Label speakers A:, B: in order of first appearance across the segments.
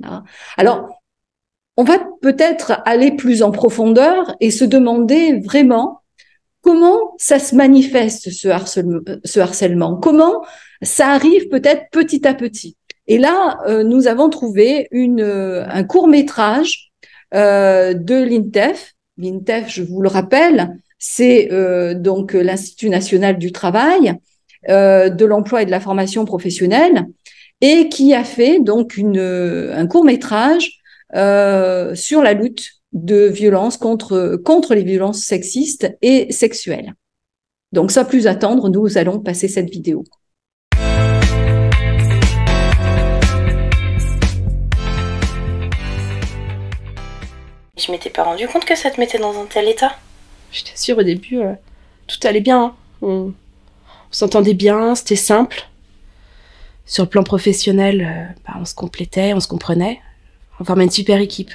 A: Hein. Alors, on va peut-être aller plus en profondeur et se demander vraiment comment ça se manifeste, ce harcèlement, comment ça arrive peut-être petit à petit. Et là, nous avons trouvé un court-métrage de l'INTEF. L'INTEF, je vous le rappelle, c'est donc l'Institut national du travail, de l'emploi et de la formation professionnelle, et qui a fait donc un court-métrage sur la lutte de violence contre les violences sexistes et sexuelles. Donc, sans plus attendre, nous allons passer cette vidéo.
B: Je m'étais pas rendu compte que ça te mettait dans un tel état.
C: Je t'assure, au début, tout allait bien. Hein. On s'entendait bien, c'était simple. Sur le plan professionnel, on se complétait, on se comprenait. On formait une super équipe.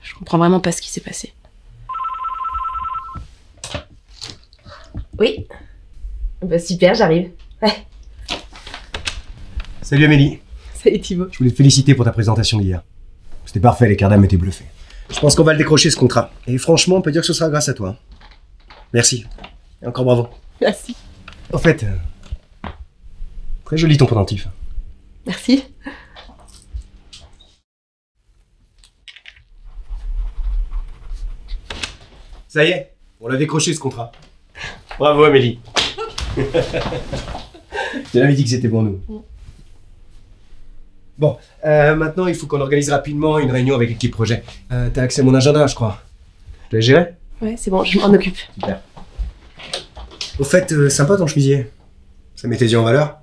C: Je comprends vraiment pas ce qui s'est passé. Oui. Bah super, j'arrive. Ouais.
D: Salut Amélie.
C: Salut Thibaut.
D: Je voulais te féliciter pour ta présentation d'hier. C'était parfait, les Cardam étaient bluffés. Je pense qu'on va le décrocher ce contrat. Et franchement, on peut dire que ce sera grâce à toi. Merci. Et encore bravo.
C: Merci.
D: En fait, très joli ton pendentif.
C: Merci.
D: Ça y est, on l'a décroché ce contrat. Bravo Amélie. Je l'avais dit que c'était pour nous. Bon, maintenant il faut qu'on organise rapidement une réunion avec l'équipe projet. T'as accès à mon agenda, je crois. Tu l'as géré?
C: Ouais, c'est bon, je m'en occupe.
D: Super. Au fait, sympa ton chemisier. Ça met tes yeux en valeur?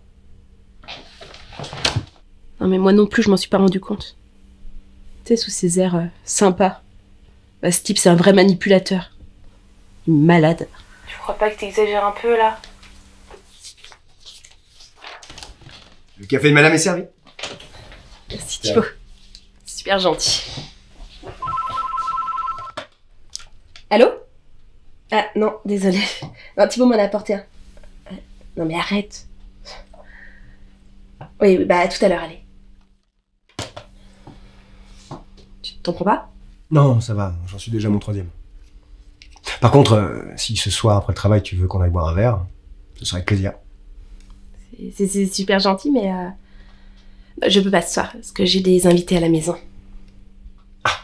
C: Non mais moi non plus, je m'en suis pas rendu compte. Tu sais, sous ces airs sympas. Bah, ce type, c'est un vrai manipulateur. Malade.
B: Tu crois pas que t'exagères un peu là?
D: Le café de madame est servi.
C: Merci Thibaut. Super gentil. Allô? Ah non, désolé. Non, Thibaut m'en a apporté un. Non mais arrête. Oui, bah à tout à l'heure, allez. Tu t'en prends pas?
D: Non, ça va, j'en suis déjà à mon 3e. Par contre, si ce soir après le travail tu veux qu'on aille boire un verre, ce serait avec plaisir.
C: C'est super gentil, mais je peux pas ce soir, parce que j'ai des invités à la maison.
D: Ah.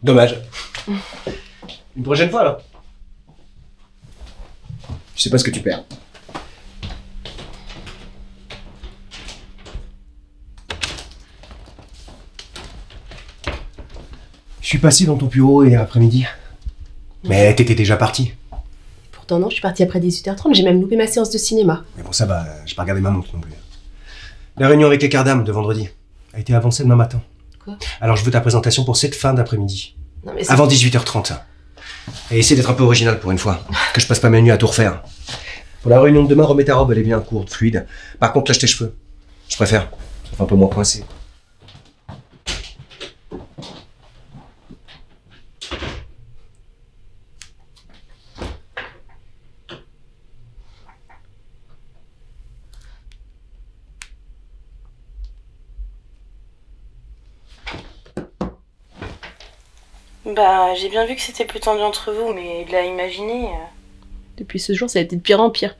D: Dommage. Une prochaine fois, là. Je sais pas ce que tu perds. Je suis passé dans ton bureau hier après-midi. Mais t'étais déjà parti.
C: Pourtant non, je suis partie après 18h30, j'ai même loupé ma séance de cinéma.
D: Mais bon, ça va, j'ai pas regardé ma montre non plus. La réunion avec les Cardam de vendredi a été avancée demain matin.
C: Quoi?
D: Alors je veux ta présentation pour cette fin d'après-midi.
C: Non mais
D: avant 18h30. Et essaie d'être un peu original pour une fois. Que je passe pas ma nuit à tout refaire. Pour la réunion de demain, remets ta robe, elle est bien courte, fluide. Par contre, lâche tes cheveux. Je préfère. Ça fait un peu moins coincé.
B: Bah, j'ai bien vu que c'était plus tendu entre vous, mais de la imaginer...
C: Depuis ce jour, ça a été de pire en pire.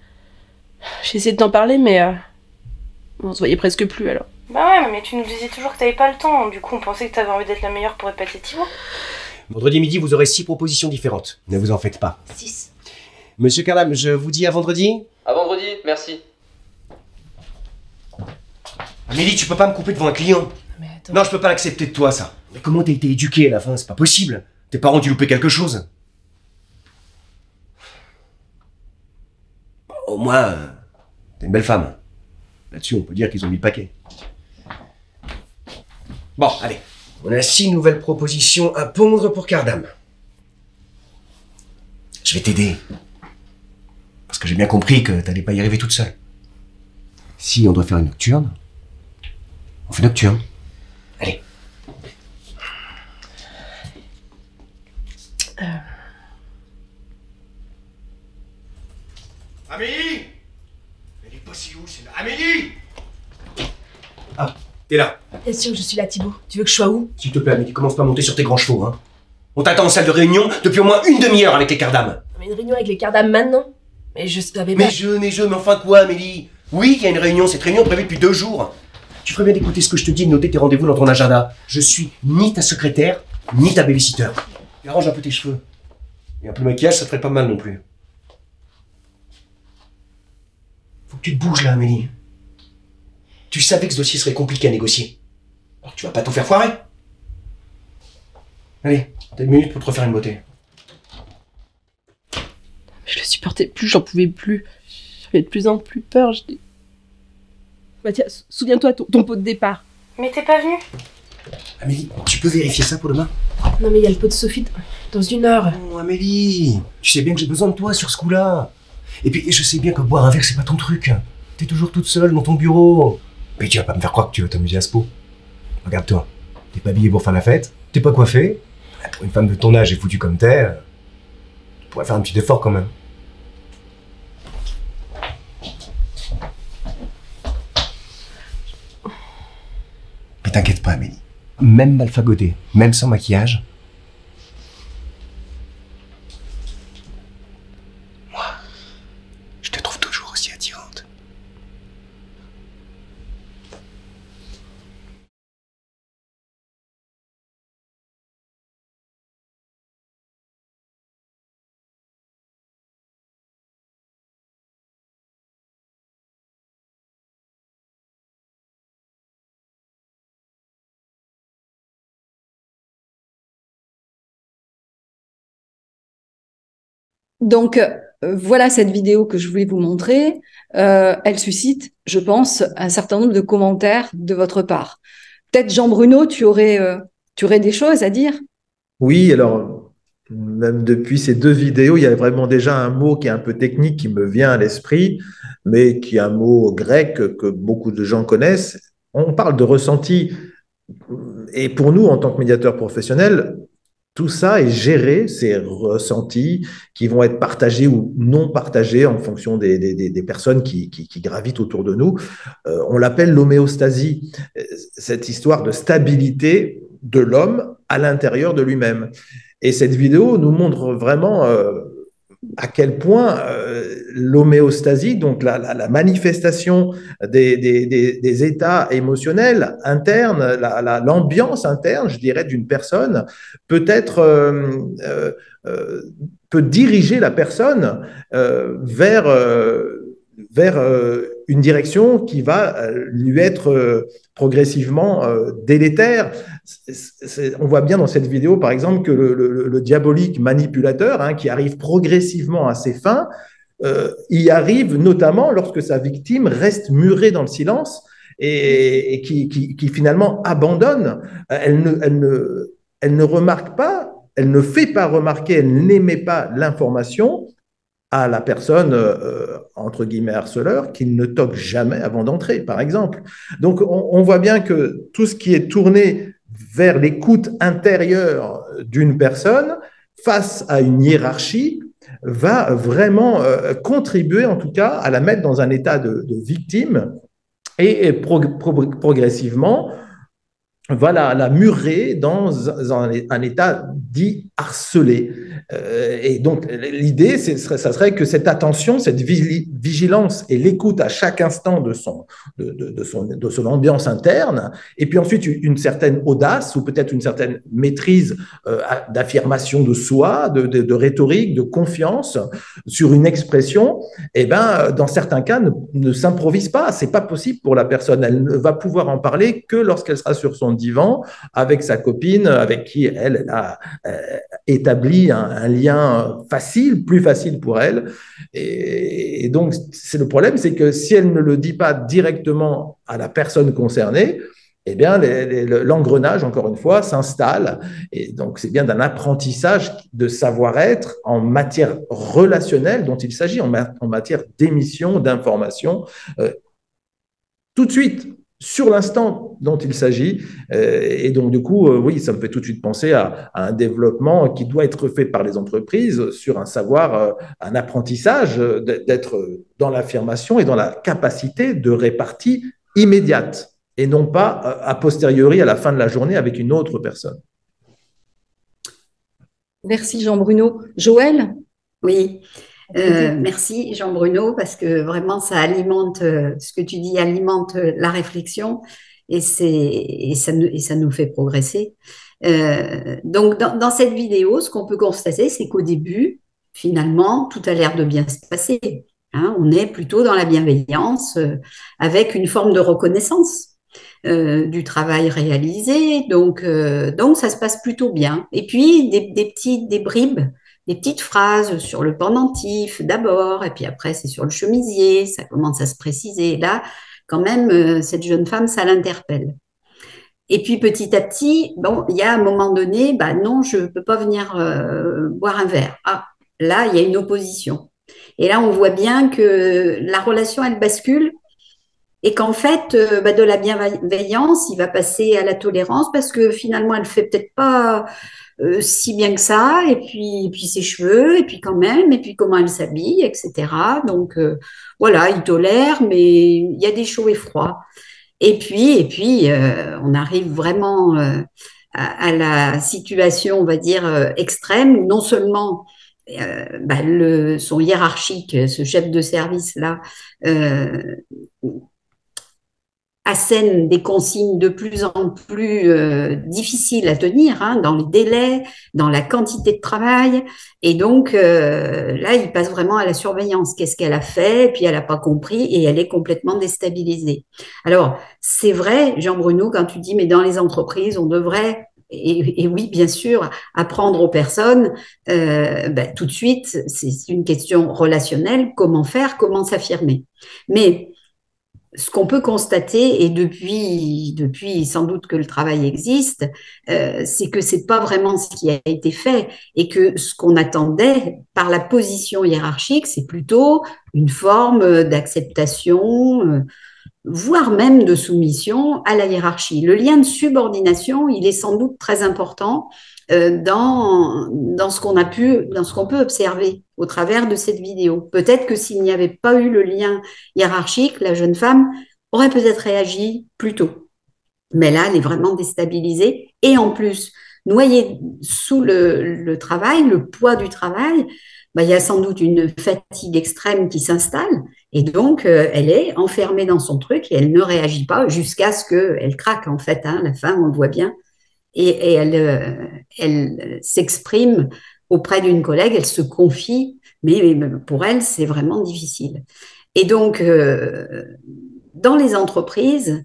C: J'ai essayé de t'en parler, mais on se voyait presque plus alors.
B: Bah ouais, mais tu nous disais toujours que t'avais pas le temps, du coup on pensait que t'avais envie d'être la meilleure pour épater Thibaut.
D: Vendredi midi, vous aurez 6 propositions différentes. Ne vous en faites pas.
C: 6.
D: Monsieur Cardam, je vous dis à vendredi.
E: À vendredi, merci.
D: Amélie, tu peux pas me couper devant un client.
C: Mais attends.
D: Non, je peux pas l'accepter de toi, ça. Mais comment t'as été éduqué à la fin? C'est pas possible. Tes parents ont dû louper quelque chose. Bon, au moins, t'es une belle femme. Là-dessus, on peut dire qu'ils ont mis le paquet. Bon, allez. On a 6 nouvelles propositions à pondre pour Cardam. Je vais t'aider. Parce que j'ai bien compris que t'allais pas y arriver toute seule. Si on doit faire une nocturne, on fait nocturne. Allez. Amélie! Elle est passée où, c'est là? Amélie! Ah, T'es là.
C: Bien sûr, je suis là, Thibaut. Tu veux que je sois où?
D: S'il te plaît, Amélie, commence pas à monter sur tes grands chevaux, hein. On t'attend en salle de réunion depuis au moins une demi-heure avec les quarts d'âme.
C: Mais une réunion avec les quarts d'âme maintenant? Mais je savais pas...
D: Mais enfin quoi, Amélie? Oui, il y a une réunion, cette réunion est prévue depuis 2 jours. Tu ferais bien d'écouter ce que je te dis et de noter tes rendez-vous dans ton agenda. Je suis ni ta secrétaire, ni ta babysitter. Et arrange un peu tes cheveux. Et un peu de maquillage, ça te ferait pas mal non plus. Faut que tu te bouges là, Amélie. Tu savais que ce dossier serait compliqué à négocier. Alors tu vas pas tout faire foirer. Allez, t'as 1 minute pour te refaire une beauté.
C: Je le supportais plus, j'en pouvais plus. J'avais de plus en plus peur, je dis... Mathias, souviens-toi ton pot de départ.
B: Mais t'es pas venu?
D: Amélie, tu peux vérifier ça pour demain?
C: Non mais il y a le pot de Sophie dans 1 heure.
D: Non, Amélie, tu sais bien que j'ai besoin de toi sur ce coup-là. Et puis, je sais bien que boire un verre, c'est pas ton truc. T'es toujours toute seule dans ton bureau. Mais tu vas pas me faire croire que tu vas t'amuser à ce pot. Regarde-toi, t'es pas habillée pour faire la fête, t'es pas coiffée. Pour une femme de ton âge et foutue comme t'es, tu pourrais faire un petit effort quand même. Mais t'inquiète pas, Amélie. Même mal fagoté, même sans maquillage, moi, je te trouve toujours aussi attirante.
A: Donc, voilà cette vidéo que je voulais vous montrer. Elle suscite, je pense, un certain nombre de commentaires de votre part. Peut-être, Jean-Bruno, tu aurais des choses à dire?
E: Oui, alors, même depuis ces 2 vidéos, il y a vraiment déjà un mot qui est un peu technique qui me vient à l'esprit, mais qui est un mot grec que beaucoup de gens connaissent. On parle de ressenti. Et pour nous, en tant que médiateurs professionnels, tout ça est géré, ces ressentis qui vont être partagés ou non partagés en fonction des personnes qui gravitent autour de nous. On l'appelle l'homéostasie, cette histoire de stabilité de l'homme à l'intérieur de lui-même. Et cette vidéo nous montre vraiment à quel point l'homéostasie, donc la manifestation des états émotionnels internes, l'ambiance interne, je dirais, d'une personne, peut diriger la personne vers une direction qui va lui être progressivement délétère. On voit bien dans cette vidéo, par exemple, que le diabolique manipulateur, hein, qui arrive progressivement à ses fins, y arrive notamment lorsque sa victime reste murée dans le silence et qui finalement abandonne. Elle ne remarque pas, elle ne fait pas remarquer, elle n'émet pas l'information à la personne, entre guillemets, harceleur, qui ne toque jamais avant d'entrer, par exemple. Donc, on voit bien que tout ce qui est tourné vers l'écoute intérieure d'une personne face à une hiérarchie va vraiment contribuer, en tout cas, à la mettre dans un état de victime et progressivement va la murer dans un état dit harcelé. Et donc, l'idée, ça serait que cette attention, cette vigilance et l'écoute à chaque instant de son ambiance interne, et puis ensuite une certaine audace ou peut-être une certaine maîtrise d'affirmation de soi, de rhétorique, de confiance sur une expression, eh ben, dans certains cas, ne s'improvise pas. C'est pas possible pour la personne. Elle ne va pouvoir en parler que lorsqu'elle sera sur son divan avec sa copine, avec qui elle a établi un lien facile, plus facile pour elle. Et donc, c'est le problème, c'est que si elle ne le dit pas directement à la personne concernée, eh bien, l'engrenage, encore une fois, s'installe. Et donc, c'est bien d'un apprentissage de savoir-être en matière relationnelle dont il s'agit, en matière d'émission, d'information, tout de suite, sur l'instant dont il s'agit. Et donc, du coup, oui, ça me fait tout de suite penser à un développement qui doit être fait par les entreprises sur un savoir, un apprentissage, d'être dans l'affirmation et dans la capacité de répartie immédiate. et non pas a posteriori à la fin de la journée avec une autre personne.
A: Merci Jean-Bruno. Joël?
F: Oui, merci Jean-Bruno, parce que vraiment ça alimente, ce que tu dis alimente la réflexion et ça nous fait progresser. Donc dans cette vidéo, ce qu'on peut constater, c'est qu'au début, finalement, tout a l'air de bien se passer. Hein, on est plutôt dans la bienveillance, avec une forme de reconnaissance du travail réalisé. Donc ça se passe plutôt bien. Et puis des bribes, des petites phrases sur le pendentif d'abord, et puis après c'est sur le chemisier, ça commence à se préciser. Là, quand même, cette jeune femme, ça l'interpelle. Et puis petit à petit, bon, il y a un moment donné, bah non, je ne peux pas venir boire un verre. Ah, là, il y a une opposition. Et là, on voit bien que la relation, elle bascule et qu'en fait, de la bienveillance, il va passer à la tolérance parce que finalement, elle fait peut-être pas si bien que ça, et puis ses cheveux, et puis quand même, et puis comment elle s'habille, etc. Donc voilà, il tolère, mais il y a des chauds et froids. Et puis on arrive vraiment à la situation, on va dire, extrême, où non seulement son hiérarchique, ce chef de service-là, assène des consignes de plus en plus difficiles à tenir, hein, dans les délais, dans la quantité de travail. Et donc, là, il passe vraiment à la surveillance. Qu'est-ce qu'elle a fait? Et puis, elle n'a pas compris et elle est complètement déstabilisée. Alors, c'est vrai, Jean-Bruno, quand tu dis, mais dans les entreprises, on devrait… Et oui, bien sûr, apprendre aux personnes, tout de suite, c'est une question relationnelle, comment faire, comment s'affirmer. Mais ce qu'on peut constater, et depuis sans doute que le travail existe, c'est que c'est pas vraiment ce qui a été fait et que ce qu'on attendait par la position hiérarchique, c'est plutôt une forme d'acceptation, voire même de soumission à la hiérarchie. Le lien de subordination, il est sans doute très important dans ce qu'on peut observer au travers de cette vidéo. Peut-être que s'il n'y avait pas eu le lien hiérarchique, la jeune femme aurait peut-être réagi plus tôt. Mais là, elle est vraiment déstabilisée et en plus, noyée sous le travail, le poids du travail, il y a sans doute une fatigue extrême qui s'installe et donc elle est enfermée dans son truc et elle ne réagit pas jusqu'à ce qu'elle craque en fait, hein, la femme, on le voit bien, et elle s'exprime auprès d'une collègue, elle se confie, mais pour elle, c'est vraiment difficile. Et donc, dans les entreprises,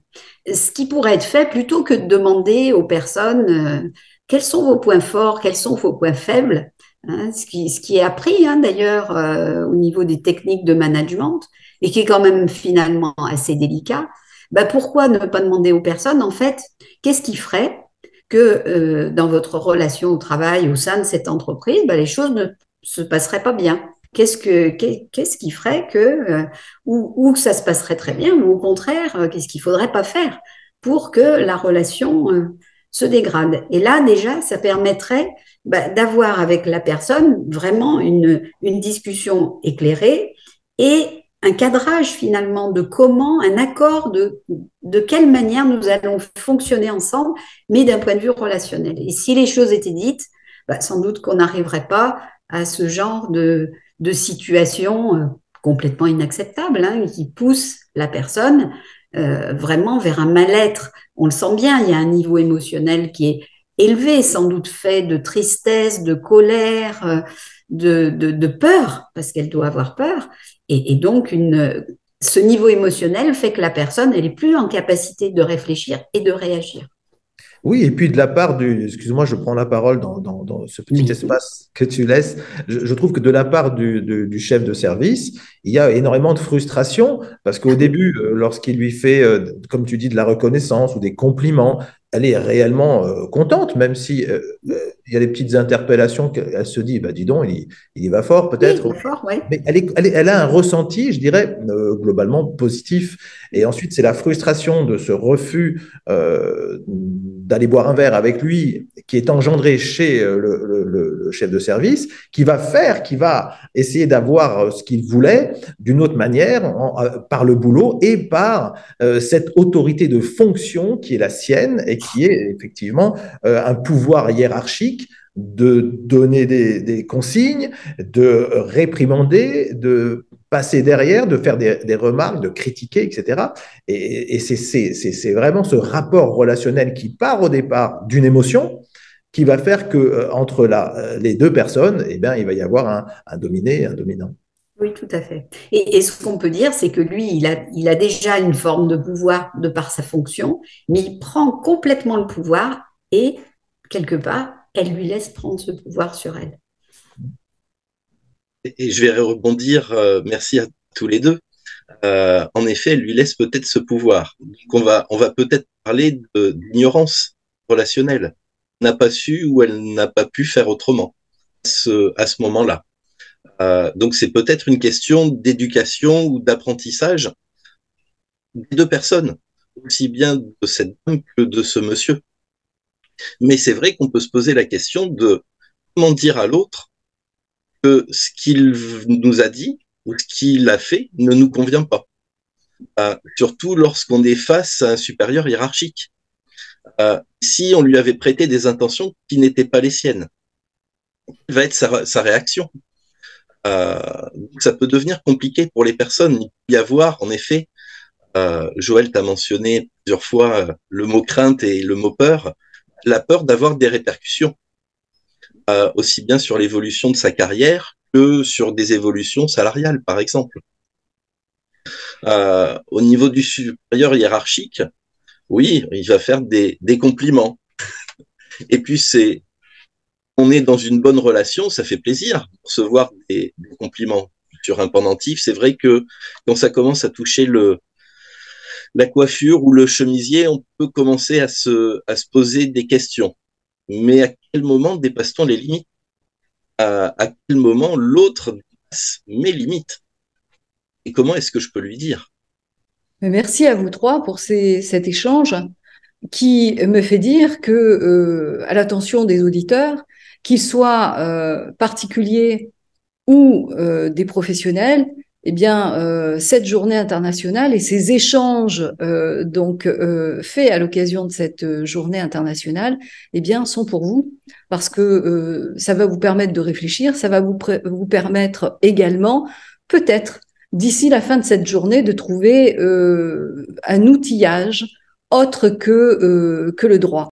F: ce qui pourrait être fait, plutôt que de demander aux personnes quels sont vos points forts, quels sont vos points faibles, hein, ce qui est appris hein, d'ailleurs au niveau des techniques de management et qui est quand même finalement assez délicat, pourquoi ne pas demander aux personnes, en fait, qu'est-ce qui ferait que dans votre relation au travail au sein de cette entreprise, les choses ne se passeraient pas bien. Qu'est-ce qui ferait que ou ça se passerait très bien, ou au contraire, qu'est-ce qu'il faudrait pas faire pour que la relation se dégrade. Et là, déjà, ça permettrait d'avoir avec la personne vraiment une discussion éclairée et un cadrage finalement de comment, un accord de quelle manière nous allons fonctionner ensemble, mais d'un point de vue relationnel. Et si les choses étaient dites, sans doute qu'on n'arriverait pas à ce genre de situation complètement inacceptable, hein, qui pousse la personne vraiment vers un mal-être. On le sent bien, il y a un niveau émotionnel qui est élevé, sans doute fait de tristesse, de colère, de peur, parce qu'elle doit avoir peur. Et donc, ce niveau émotionnel fait que la personne, elle est plus en capacité de réfléchir et de réagir.
E: Oui, et puis de la part excuse-moi, je prends la parole dans ce petit espace que tu laisses. Je trouve que de la part du chef de service, il y a énormément de frustration parce qu'au début, lorsqu'il lui fait, comme tu dis, de la reconnaissance ou des compliments, elle est réellement contente, même si il y a des petites interpellations qu'elle se dit, bah, dis donc, il y va fort
F: Oui,
E: peut-être.
F: il est fort, oui.
E: Mais elle a un ressenti, je dirais, globalement positif. Et ensuite, c'est la frustration de ce refus d'aller boire un verre avec lui qui est engendré chez le chef de service, qui va essayer d'avoir ce qu'il voulait d'une autre manière, par le boulot et par cette autorité de fonction qui est la sienne et qui est effectivement un pouvoir hiérarchique de donner des consignes, de réprimander, de passer derrière, de faire des remarques, de critiquer, etc. Et c'est vraiment ce rapport relationnel qui part au départ d'une émotion qui va faire que entre les deux personnes, eh bien, il va y avoir un dominé et un dominant.
F: Oui, tout à fait. Et ce qu'on peut dire, c'est que lui, il a déjà une forme de pouvoir de par sa fonction, mais il prend complètement le pouvoir et, quelque part, elle lui laisse prendre ce pouvoir sur elle.
G: Et je vais rebondir, merci à tous les deux. En effet, elle lui laisse peut-être ce pouvoir. Donc on va peut-être parler d'ignorance relationnelle. Elle n'a pas su ou elle n'a pas pu faire autrement à ce moment-là. Donc c'est peut-être une question d'éducation ou d'apprentissage des deux personnes, aussi bien de cette dame que de ce monsieur. Mais c'est vrai qu'on peut se poser la question de comment dire à l'autre que ce qu'il nous a dit ou ce qu'il a fait ne nous convient pas. Surtout lorsqu'on est face à un supérieur hiérarchique. Si on lui avait prêté des intentions qui n'étaient pas les siennes, quelle va être sa réaction? Ça peut devenir compliqué pour les personnes. Il peut y avoir, en effet, Joël t'a mentionné plusieurs fois le mot crainte et le mot peur, la peur d'avoir des répercussions, aussi bien sur l'évolution de sa carrière que sur des évolutions salariales, par exemple. Au niveau du supérieur hiérarchique, oui, il va faire des compliments. Et puis on est dans une bonne relation, ça fait plaisir de recevoir des compliments sur un pendentif. C'est vrai que quand ça commence à toucher la coiffure ou le chemisier, on peut commencer à se poser des questions. Mais à quel moment dépasse-t-on les limites? À quel moment l'autre dépasse mes limites? Et comment est-ce que je peux lui dire?
A: Merci à vous trois pour cet échange qui me fait dire que, à l'attention des auditeurs, qu'ils soient particuliers ou des professionnels, eh bien, cette journée internationale et ces échanges faits à l'occasion de cette journée internationale, eh bien, sont pour vous parce que ça va vous permettre de réfléchir, ça va vous permettre également, peut-être, d'ici la fin de cette journée, de trouver un outillage autre que le droit.